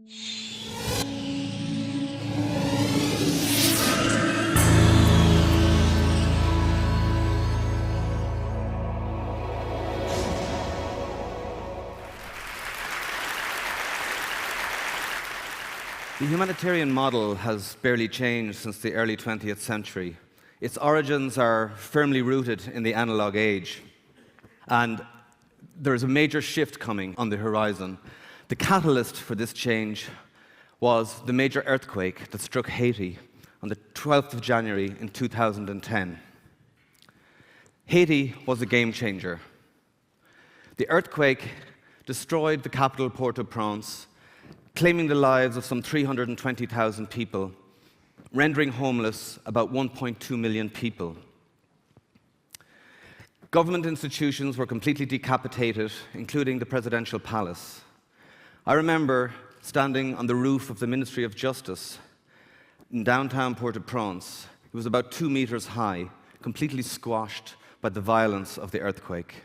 The humanitarian model has barely changed since the early 20th century. Its origins are firmly rooted in the analog age, and there is a major shift coming on the horizon. The catalyst for this change was the major earthquake that struck Haiti on the 12th of January in 2010. Haiti was a game changer. The earthquake destroyed the capital, Port-au-Prince, claiming the lives of some 320,000 people, rendering homeless about 1.2 million people. Government institutions were completely decapitated, including the presidential palace. I remember standing on the roof of the Ministry of Justice in downtown Port-au-Prince. It was about 2 meters high, completely squashed by the violence of the earthquake.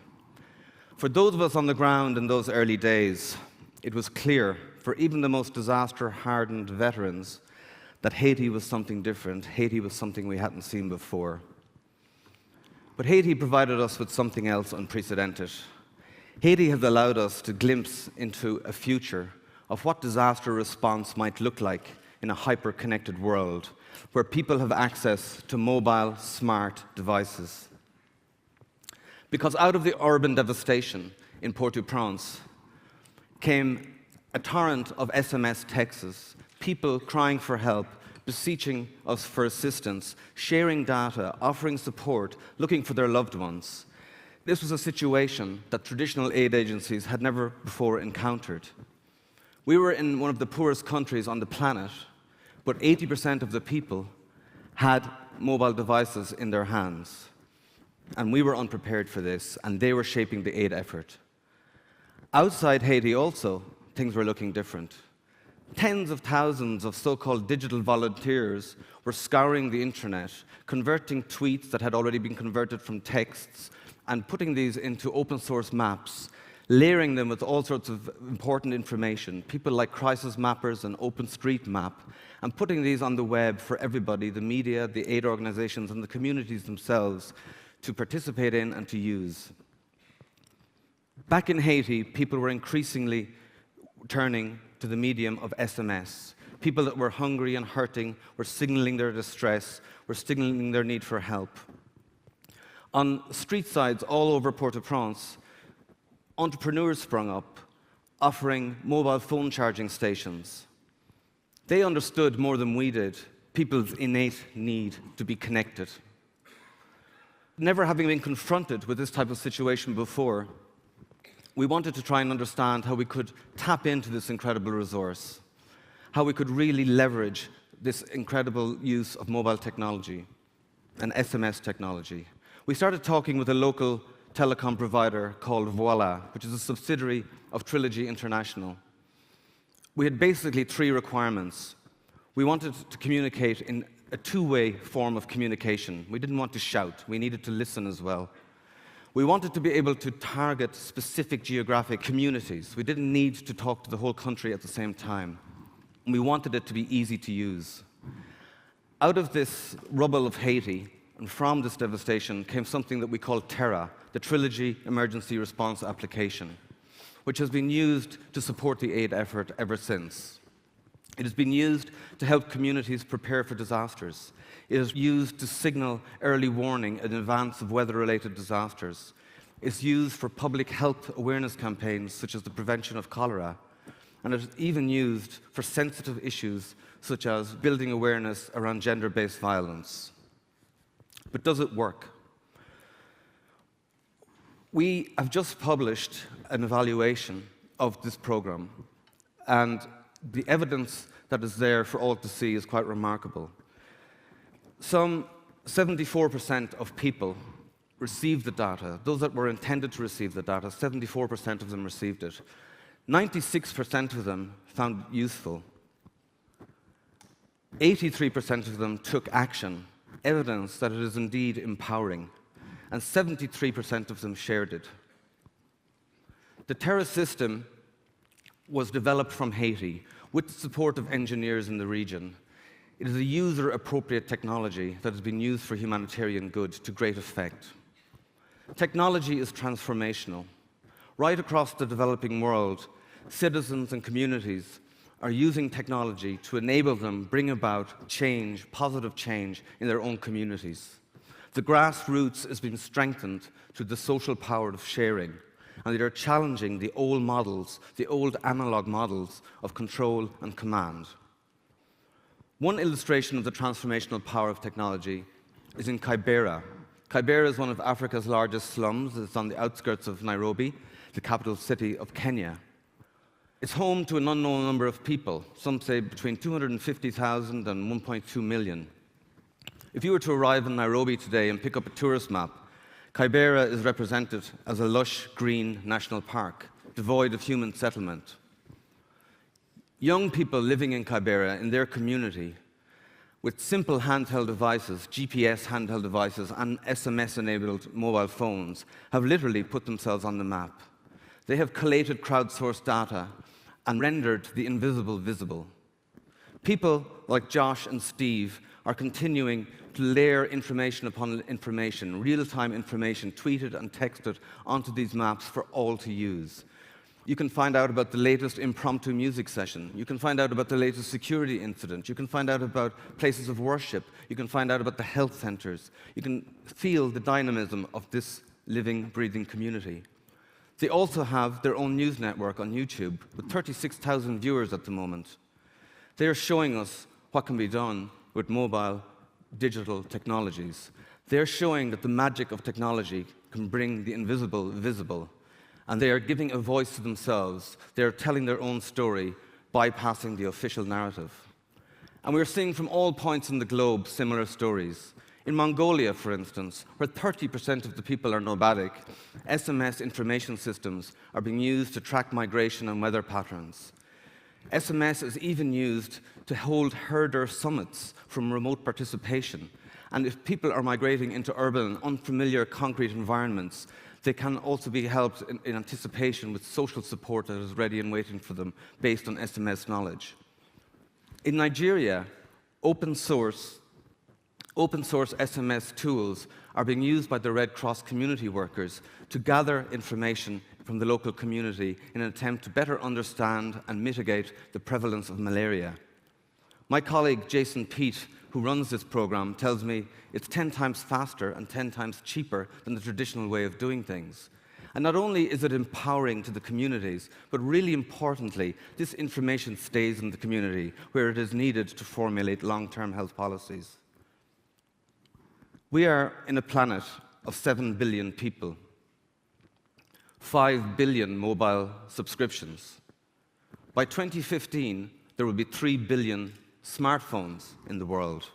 For those of us on the ground in those early days, it was clear for even the most disaster-hardened veterans that Haiti was something different. Haiti was something we hadn't seen before. But Haiti provided us with something else unprecedented. Haiti has allowed us to glimpse into a future of what disaster response might look like in a hyper-connected world, where people have access to mobile, smart devices. Because out of the urban devastation in Port-au-Prince came a torrent of SMS texts, people crying for help, beseeching us for assistance, sharing data, offering support, looking for their loved ones. This was a situation that traditional aid agencies had never before encountered. We were in one of the poorest countries on the planet, but 80% of the people had mobile devices in their hands. And we were unprepared for this, and they were shaping the aid effort. Outside Haiti also, things were looking different. Tens of thousands of so-called digital volunteers were scouring the internet, converting tweets that had already been converted from texts, and putting these into open-source maps, layering them with all sorts of important information, people like crisis mappers and OpenStreetMap, and putting these on the web for everybody, the media, the aid organizations, and the communities themselves to participate in and to use. Back in Haiti, people were increasingly turning to the medium of SMS. People that were hungry and hurting were signaling their distress, were signaling their need for help. On street sides all over Port-au-Prince, entrepreneurs sprung up, offering mobile phone charging stations. They understood more than we did people's innate need to be connected. Never having been confronted with this type of situation before, we wanted to try and understand how we could tap into this incredible resource, how we could really leverage this incredible use of mobile technology and SMS technology. We started talking with a local telecom provider called Voila, which is a subsidiary of Trilogy International. We had basically 3 requirements. We wanted to communicate in a two-way form of communication. We didn't want to shout. We needed to listen as well. We wanted to be able to target specific geographic communities. We didn't need to talk to the whole country at the same time. And we wanted it to be easy to use. Out of this rubble of Haiti, and from this devastation, came something that we call TERRA, the Trilogy Emergency Response Application, which has been used to support the aid effort ever since. It has been used to help communities prepare for disasters. It is used to signal early warning in advance of weather-related disasters. It's used for public health awareness campaigns, such as the prevention of cholera. And it is even used for sensitive issues, such as building awareness around gender-based violence. But does it work? We have just published an evaluation of this program, and the evidence that is there for all to see is quite remarkable. Some 74% of people received the data. Those that were intended to receive the data, 74% of them received it. 96% of them found it useful. 83% of them took action, evidence that it is indeed empowering, and 73% of them shared it. The TERRA system was developed from Haiti. With the support of engineers in the region, it is a user-appropriate technology that has been used for humanitarian good to great effect. Technology is transformational. Right across the developing world, citizens and communities are using technology to enable them bring about change, positive change, in their own communities. The grassroots is being strengthened through the social power of sharing, and they are challenging the old models, the old analog models of control and command. One illustration of the transformational power of technology is in Kibera. Kibera is one of Africa's largest slums. It's on the outskirts of Nairobi, the capital city of Kenya. It's home to an unknown number of people, some say between 250,000 and 1.2 million. If you were to arrive in Nairobi today and pick up a tourist map, Kibera is represented as a lush, green national park, devoid of human settlement. Young people living in Kibera, in their community, with simple handheld devices, GPS handheld devices, and SMS-enabled mobile phones, have literally put themselves on the map. They have collated crowdsourced data and rendered the invisible visible. People like Josh and Steve are continuing to layer information upon information, real-time information, tweeted and texted onto these maps for all to use. You can find out about the latest impromptu music session. You can find out about the latest security incident. You can find out about places of worship. You can find out about the health centers. You can feel the dynamism of this living, breathing community. They also have their own news network on YouTube with 36,000 viewers at the moment. They are showing us what can be done with mobile digital technologies. They're showing that the magic of technology can bring the invisible visible. And they are giving a voice to themselves. They are telling their own story, bypassing the official narrative. And we're seeing from all points in the globe similar stories. In Mongolia, for instance, where 30% of the people are nomadic, SMS information systems are being used to track migration and weather patterns. SMS is even used to hold herder summits from remote participation. And if people are migrating into urban, unfamiliar concrete environments, they can also be helped in anticipation with social support that is ready and waiting for them based on SMS knowledge. In Nigeria, open source SMS tools are being used by the Red Cross community workers to gather information from the local community in an attempt to better understand and mitigate the prevalence of malaria. My colleague Jason Peet, who runs this program, tells me it's 10 times faster and 10 times cheaper than the traditional way of doing things. And not only is it empowering to the communities, but really importantly, this information stays in the community where it is needed to formulate long-term health policies. We are in a planet of 7 billion people, 5 billion mobile subscriptions. By 2015, there will be 3 billion smartphones in the world.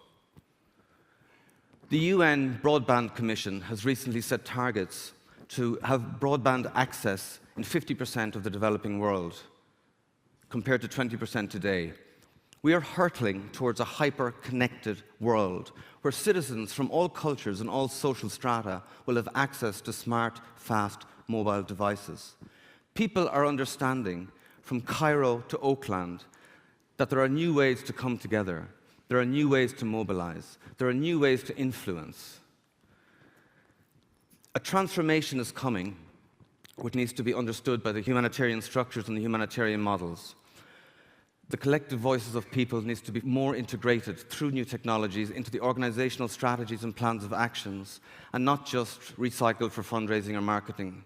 The UN Broadband Commission has recently set targets to have broadband access in 50% of the developing world, compared to 20% today. We are hurtling towards a hyper-connected world where citizens from all cultures and all social strata will have access to smart, fast mobile devices. People are understanding, from Cairo to Oakland, that there are new ways to come together. There are new ways to mobilize. There are new ways to influence. A transformation is coming, which needs to be understood by the humanitarian structures and the humanitarian models. The collective voices of people needs to be more integrated through new technologies into the organizational strategies and plans of actions, and not just recycled for fundraising or marketing.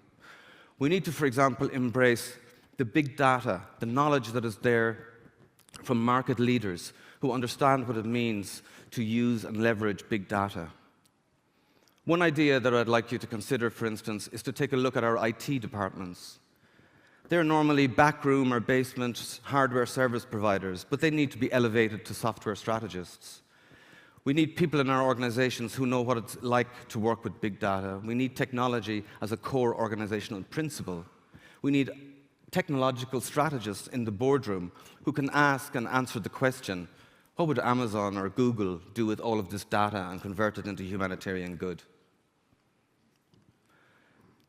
We need to, for example, embrace the big data, the knowledge that is there from market leaders who understand what it means to use and leverage big data. One idea that I'd like you to consider, for instance, is to take a look at our IT departments. They're normally backroom or basement hardware service providers, but they need to be elevated to software strategists. We need people in our organizations who know what it's like to work with big data. We need technology as a core organizational principle. We need technological strategists in the boardroom who can ask and answer the question, what would Amazon or Google do with all of this data and convert it into humanitarian good?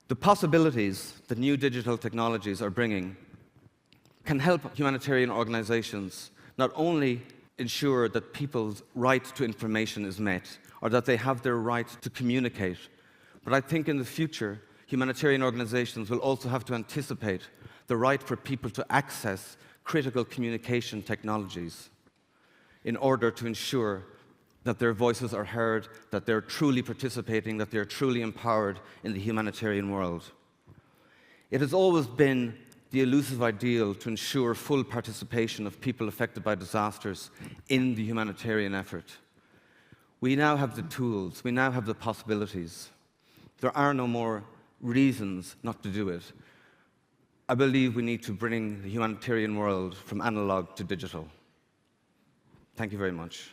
The possibilities that new digital technologies are bringing can help humanitarian organizations not only ensure that people's right to information is met, or that they have their right to communicate, but I think in the future, humanitarian organizations will also have to anticipate the right for people to access critical communication technologies in order to ensure that their voices are heard, that they're truly participating, that they're truly empowered in the humanitarian world. It has always been the elusive ideal to ensure full participation of people affected by disasters in the humanitarian effort. We now have the tools, we now have the possibilities. There are no more reasons not to do it. I believe we need to bring the humanitarian world from analog to digital. Thank you very much.